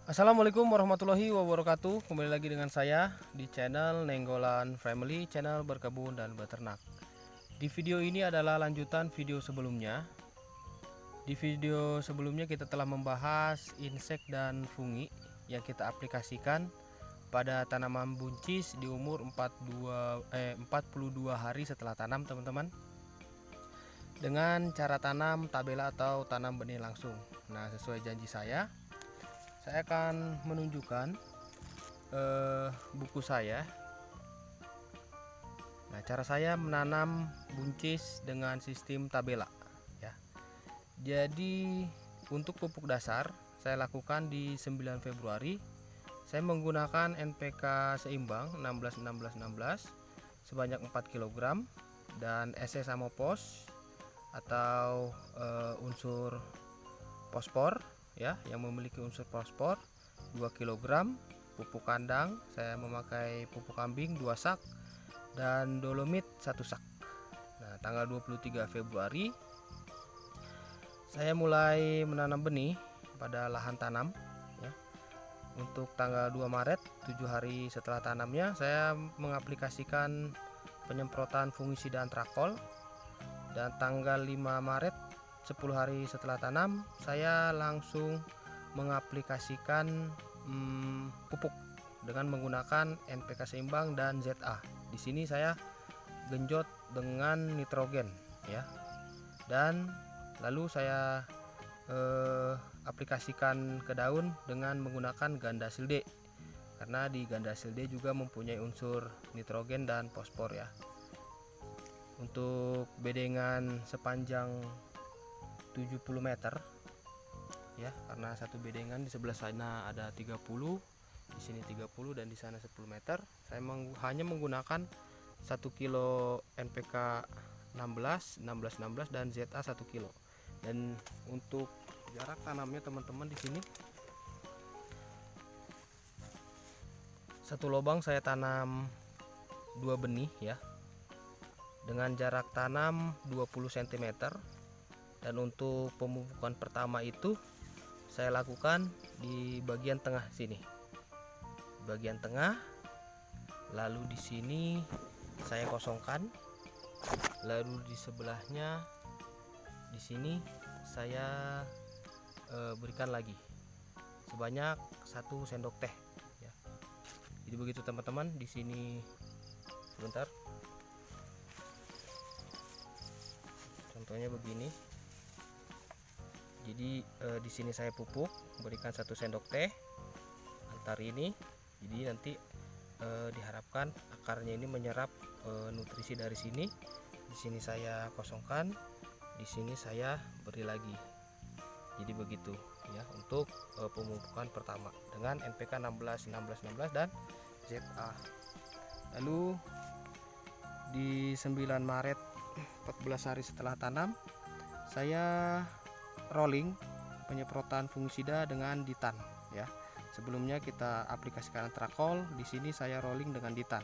Assalamualaikum warahmatullahi wabarakatuh. Kembali lagi dengan saya di channel Nenggolan Family, channel berkebun dan beternak. Di video ini adalah lanjutan video sebelumnya. Di video sebelumnya kita telah membahas insek dan fungi yang kita aplikasikan pada tanaman buncis di umur 42 hari setelah tanam, teman-teman. Dengan cara tanam tabela atau tanam benih langsung. Nah, sesuai janji saya akan menunjukkan buku saya. Nah, cara saya menanam buncis dengan sistem tabela ya. Jadi untuk pupuk dasar saya lakukan di 9 Februari. Saya menggunakan NPK seimbang 16-16-16 sebanyak 4 kg dan SS Amopos atau unsur fosfor ya, yang memiliki unsur fosfor 2 kg. Pupuk kandang saya memakai pupuk kambing 2 sak dan dolomit 1 sak. Nah, tanggal 23 Februari saya mulai menanam benih pada lahan tanam ya. Untuk tanggal 2 Maret 7 hari setelah tanamnya saya mengaplikasikan penyemprotan fungisida antrakol, dan tanggal 5 Maret 10 hari setelah tanam saya langsung mengaplikasikan pupuk dengan menggunakan NPK seimbang dan ZA. Di sini saya genjot dengan nitrogen ya. Dan lalu saya aplikasikan ke daun dengan menggunakan Gandasil D, karena di Gandasil D juga mempunyai unsur nitrogen dan fosfor ya. Untuk bedengan sepanjang 70 meter ya, karena satu bedengan di sebelah sana ada 30, di sini 30 dan di sana 10 meter. Saya hanya menggunakan 1 kilo NPK 16 dan ZA 1 kilo. Dan untuk jarak tanamnya teman-teman, di sini satu lubang saya tanam 2 benih ya, dengan jarak tanam 20 cm. Dan untuk pemupukan pertama itu saya lakukan di bagian tengah sini, bagian tengah. Lalu di sini saya kosongkan, lalu di sebelahnya di sini saya berikan lagi sebanyak 1 sendok teh ya. Jadi begitu teman-teman. Di sini sebentar, contohnya begini. Jadi di sini saya pupuk, berikan 1 sendok teh antar ini. Jadi nanti diharapkan akarnya ini menyerap nutrisi dari sini. Di sini saya kosongkan, di sini saya beri lagi. Jadi begitu ya untuk pemupukan pertama dengan NPK 16 dan ZA. Lalu di 9 Maret 14 hari setelah tanam saya rolling penyemprotan fungisida dengan Ditan ya. Sebelumnya kita aplikasikan antrakol, di sini saya rolling dengan Ditan.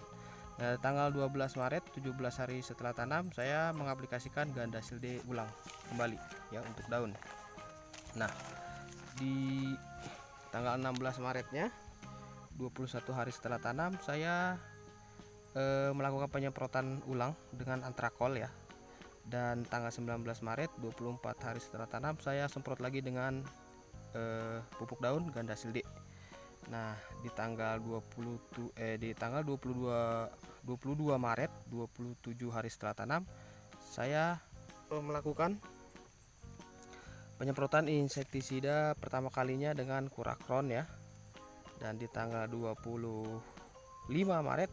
Nah, tanggal 12 Maret 17 hari setelah tanam saya mengaplikasikan Gandasil D ulang kembali ya untuk daun. Nah, di tanggal 16 Maretnya 21 hari setelah tanam saya melakukan penyemprotan ulang dengan antrakol ya. Dan tanggal 19 Maret 24 hari setelah tanam saya semprot lagi dengan pupuk daun Gandasil D. Nah, di tanggal 22 Maret 27 hari setelah tanam saya melakukan penyemprotan insektisida pertama kalinya dengan Kurakron ya. Dan di tanggal 25 Maret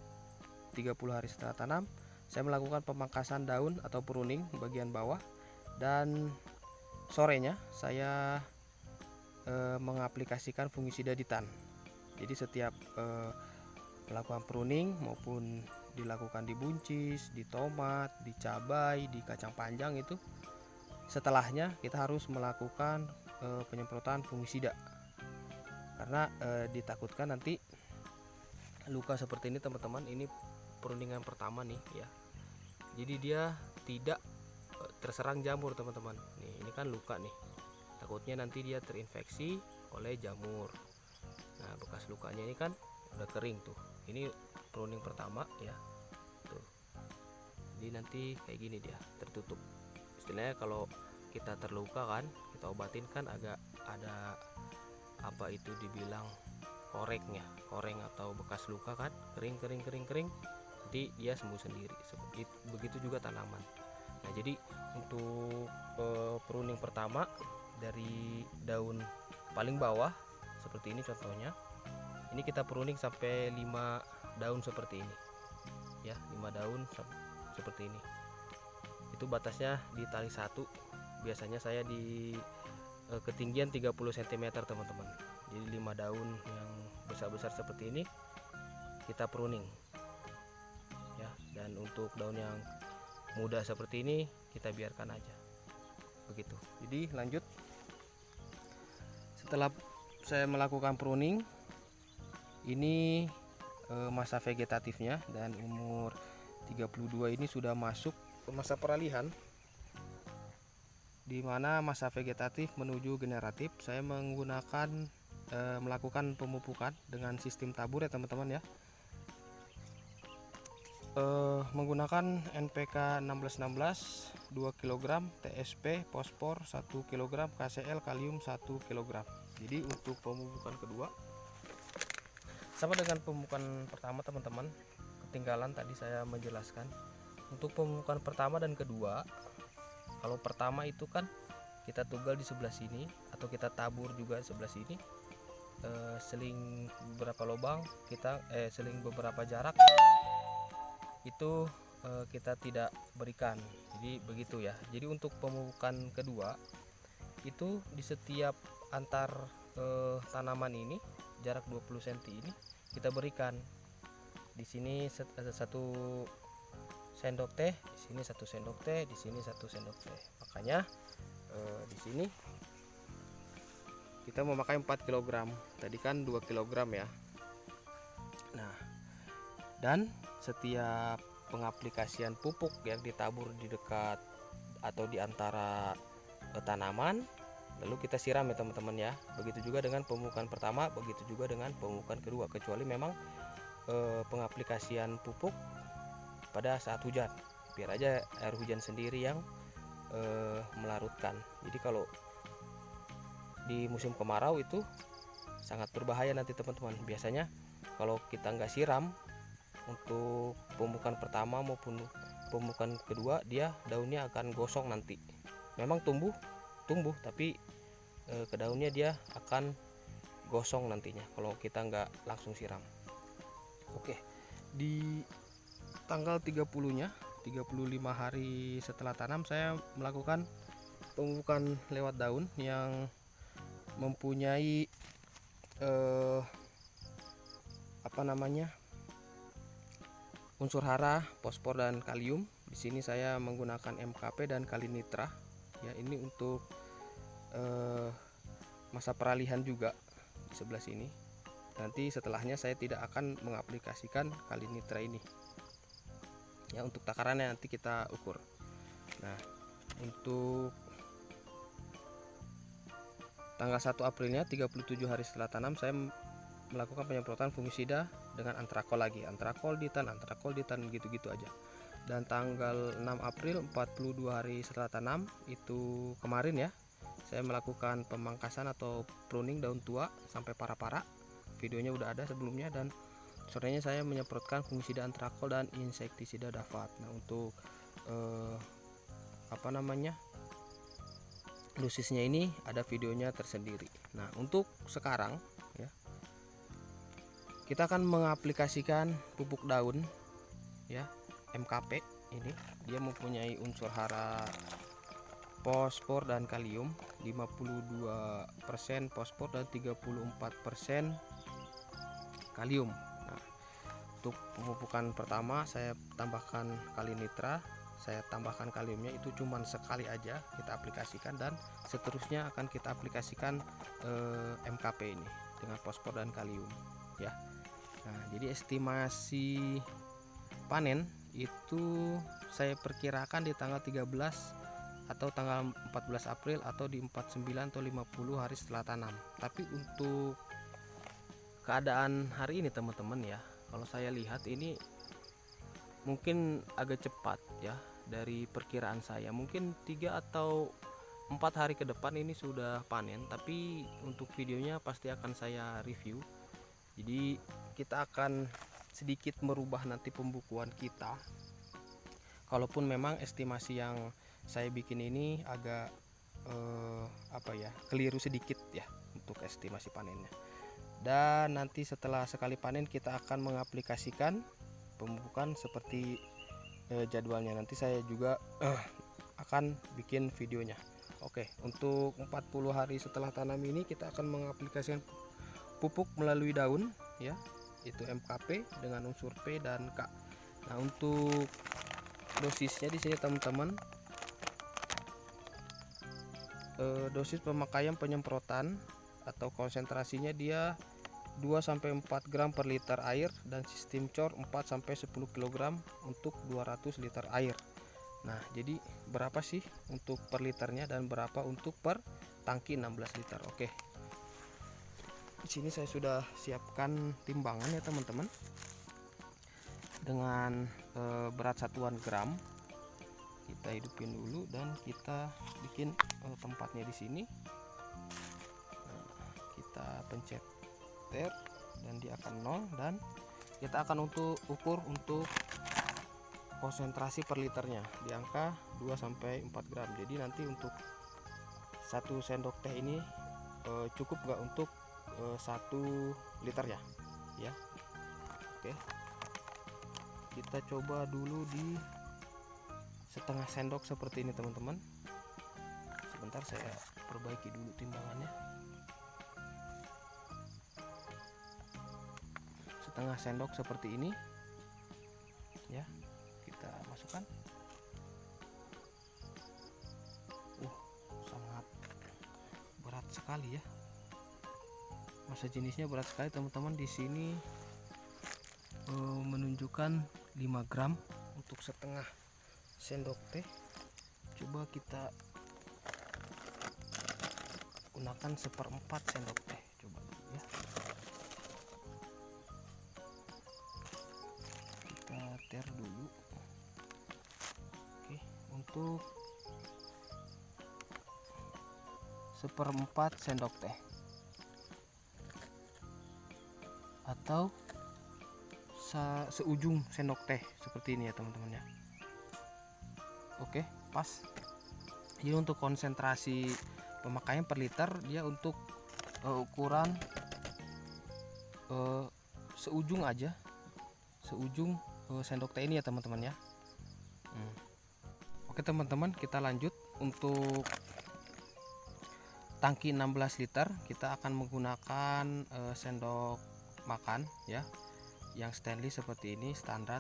30 hari setelah tanam saya melakukan pemangkasan daun atau pruning bagian bawah, dan sorenya saya mengaplikasikan fungisida Ditan. Jadi setiap melakukan pruning maupun dilakukan di buncis, di tomat, di cabai, di kacang panjang, itu setelahnya kita harus melakukan penyemprotan fungisida, karena ditakutkan nanti luka seperti ini teman-teman. Ini pruningan pertama nih ya. Jadi dia tidak terserang jamur teman-teman. Nih, ini kan luka nih. Takutnya nanti dia terinfeksi oleh jamur. bekas lukanya ini kan udah kering tuh. Ini pruning pertama ya tuh. Jadi nanti kayak gini dia tertutup. Istilahnya kalau kita terluka kan, kita obatin kan agak ada apa itu dibilang koreng atau bekas luka kan, kering, nanti dia sembuh sendiri. Begitu juga tanaman. Nah jadi untuk pruning pertama dari daun paling bawah seperti ini contohnya, ini kita pruning sampai 5 daun seperti ini ya, 5 daun seperti ini. Itu batasnya di tali 1, biasanya saya di ketinggian 30 cm teman-teman. Jadi 5 daun yang besar-besar seperti ini kita pruning ya, dan untuk daun yang muda seperti ini kita biarkan aja begitu. Jadi lanjut, setelah saya melakukan pruning ini masa vegetatifnya, dan umur 32 ini sudah masuk ke masa peralihan, di mana masa vegetatif menuju generatif. Saya melakukan pemupukan dengan sistem tabur ya teman-teman ya, menggunakan NPK 1616 2 kg, TSP fosfor 1 kg, KCl kalium 1 kg. Jadi untuk pemupukan kedua sama dengan pemupukan pertama teman-teman, ketinggalan tadi saya menjelaskan. Untuk pemupukan pertama dan kedua, kalau pertama itu kan kita tugal di sebelah sini atau kita tabur juga sebelah sini, seling beberapa lubang, kita seling beberapa jarak itu kita tidak berikan. Jadi begitu ya. Jadi untuk pemupukan kedua itu di setiap antar tanaman ini jarak 20 cm ini kita berikan. Di sini 1 sendok teh, di sini 1 sendok teh, di sini 1 sendok teh. Makanya di sini kita memakai 4 kg, tadi kan 2 kg ya. Nah, dan setiap pengaplikasian pupuk yang ditabur di dekat atau di antara tanaman, lalu kita siram ya teman-teman ya. Begitu juga dengan pemupukan pertama, begitu juga dengan pemupukan kedua, kecuali memang pengaplikasian pupuk pada saat hujan, biar aja air hujan sendiri yang melarutkan. Jadi kalau di musim kemarau itu sangat berbahaya nanti teman-teman. Biasanya kalau kita nggak siram untuk pemupukan pertama maupun pemupukan kedua, dia daunnya akan gosong nanti. Memang tumbuh tapi ke daunnya dia akan gosong nantinya kalau kita nggak langsung siram. Oke, di tanggal 30-nya 35 hari setelah tanam, saya melakukan pemupukan lewat daun yang mempunyai unsur hara, fosfor dan kalium. Di sini saya menggunakan MKP dan Kalinitra ya. Ini untuk masa peralihan juga di sebelah sini. Nanti setelahnya saya tidak akan mengaplikasikan Kalinitra ini ya. Untuk takarannya nanti kita ukur. Nah, untuk tanggal 1 Aprilnya 37 hari setelah tanam, saya melakukan penyemprotan fungisida dengan antrakol lagi, antrakol ditan gitu-gitu aja. Dan tanggal 6 April 42 hari setelah tanam, itu kemarin ya, saya melakukan pemangkasan atau pruning daun tua sampai para-para. Videonya udah ada sebelumnya. Dan sorenya saya menyemprotkan fungisida antrakol dan insektisida dafat. Nah, untuk dosisnya ini ada videonya tersendiri. Nah, untuk sekarang ya, kita akan mengaplikasikan pupuk daun ya, MKP ini. Dia mempunyai unsur hara, fosfor dan kalium, 52% fosfor dan 34% kalium. Nah, untuk pemupukan pertama saya tambahkan Kalinitra, saya tambahkan kaliumnya itu cuman sekali aja kita aplikasikan, dan seterusnya akan kita aplikasikan MKP ini dengan fosfor dan kalium ya. Nah, jadi estimasi panen itu saya perkirakan di tanggal 13 atau tanggal 14 April atau di 49 atau 50 hari setelah tanam. Tapi untuk keadaan hari ini teman-teman ya, kalau saya lihat ini mungkin agak cepat ya dari perkiraan saya. Mungkin 3 atau 4 hari ke depan ini sudah panen, tapi untuk videonya pasti akan saya review. Jadi kita akan sedikit merubah nanti pembukuan kita. Kalaupun memang estimasi yang saya bikin ini agak keliru sedikit ya untuk estimasi panennya. Dan nanti setelah sekali panen kita akan mengaplikasikan pemupukan seperti jadwalnya. Nanti saya juga akan bikin videonya. Oke, untuk 40 hari setelah tanam ini kita akan mengaplikasikan pupuk melalui daun ya, itu MKP dengan unsur P dan K. Nah, untuk dosisnya di sini teman-teman, dosis pemakaian penyemprotan atau konsentrasinya dia 2-4 gram per liter air, dan sistem cor 4-10 kg untuk 200 liter air. Nah, jadi berapa sih untuk per liternya dan berapa untuk per tangki 16 liter. Oke. Di sini saya sudah siapkan timbangan ya teman-teman. Dengan berat satuan gram. Kita hidupin dulu dan kita bikin tempatnya di sini. Nah, kita pencet dan dia akan 0, dan kita akan ukur untuk konsentrasi per liternya di angka 2-4 gram. Jadi nanti untuk 1 sendok teh ini cukup nggak untuk 1 liter ya. Oke, kita coba dulu di setengah sendok seperti ini teman-teman. Sebentar saya perbaiki dulu timbangannya. Setengah sendok seperti ini ya, kita masukkan. Sangat berat sekali ya, masa jenisnya berat sekali teman-teman. Di sini menunjukkan 5 gram untuk setengah sendok teh. Coba kita gunakan 1/4 sendok teh, coba dulu ya. Ter dulu. Oke, untuk 1/4 sendok teh atau seujung sendok teh seperti ini ya teman-teman ya. Oke, pas. Jadi untuk konsentrasi pemakaian per liter dia untuk ukuran seujung aja, seujung sendok teh ini ya teman-teman ya. Oke teman-teman, kita lanjut. Untuk tangki 16 liter kita akan menggunakan sendok makan ya, yang stainless seperti ini, standar.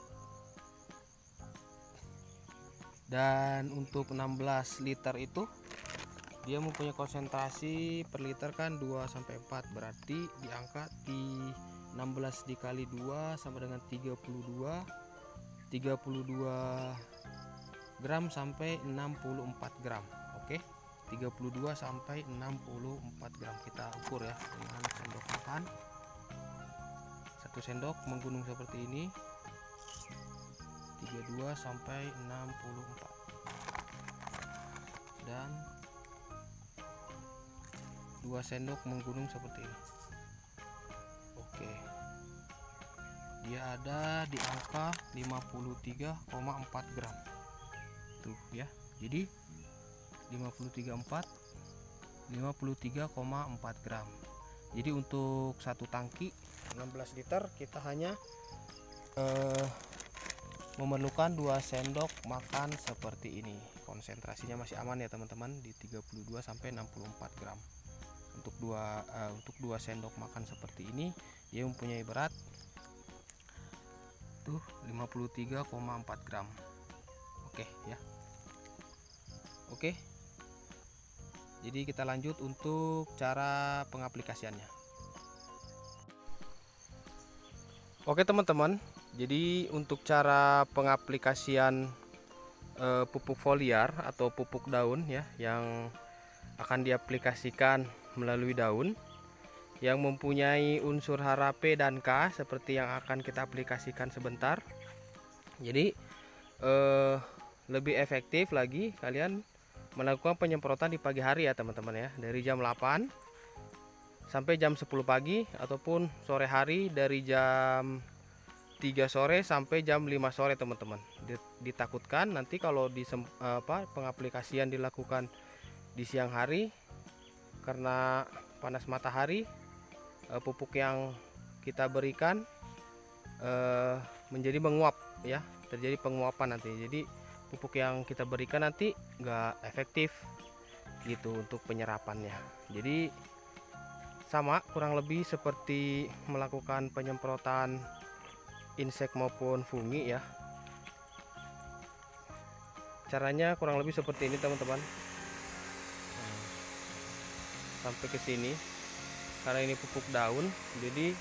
Dan untuk 16 liter itu dia mempunyai konsentrasi per liter kan 2-4, berarti di angka 16 dikali 2 sama dengan 32 gram sampai 64 gram. Oke, 32 sampai 64 gram kita ukur ya dengan sendok makan. 1 sendok menggunung seperti ini, 32 sampai 64, dan 2 sendok menggunung seperti ini. Oke, dia ada di angka 53,4 gram tuh ya. Jadi 53,4 gram. Jadi untuk satu tangki 16 liter kita hanya memerlukan 2 sendok makan seperti ini. Konsentrasinya masih aman ya teman-teman, di 32 sampai 64 gram. Untuk 2 sendok makan seperti ini dia mempunyai berat tuh 53,4 gram. Oke ya. Oke. Jadi kita lanjut untuk cara pengaplikasiannya. Oke teman-teman, jadi untuk cara pengaplikasian pupuk foliar atau pupuk daun ya, yang akan diaplikasikan melalui daun. yang mempunyai unsur HRP dan K seperti yang akan kita aplikasikan sebentar. Jadi lebih efektif lagi kalian melakukan penyemprotan di pagi hari ya teman-teman ya, dari jam 8 sampai jam 10 pagi, ataupun sore hari dari jam 3 sore sampai jam 5 sore teman-teman. Ditakutkan nanti kalau pengaplikasian dilakukan di siang hari karena panas matahari, pupuk yang kita berikan menjadi menguap ya, terjadi penguapan nanti. Jadi pupuk yang kita berikan nanti nggak efektif gitu untuk penyerapannya. Jadi sama kurang lebih seperti melakukan penyemprotan insek maupun fungi ya. Caranya kurang lebih seperti ini teman-teman. Sampai ke sini karena ini pupuk daun, jadi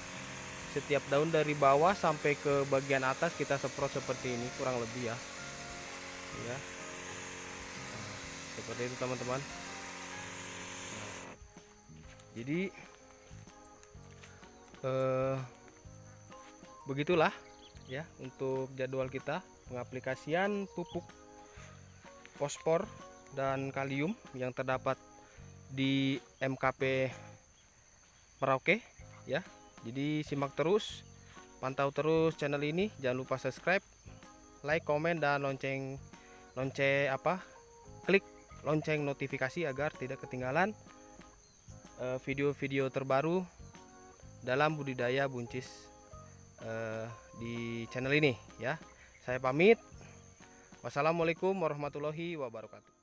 setiap daun dari bawah sampai ke bagian atas kita semprot seperti ini kurang lebih ya. Seperti itu teman-teman. Jadi begitulah ya untuk jadwal kita pengaplikasian pupuk fosfor dan kalium yang terdapat di MKP Merauke ya. Jadi simak terus, pantau terus channel ini, jangan lupa subscribe, like, komen, dan klik lonceng notifikasi agar tidak ketinggalan video-video terbaru dalam budidaya buncis di channel ini ya. Saya pamit. Wassalamualaikum warahmatullahi wabarakatuh.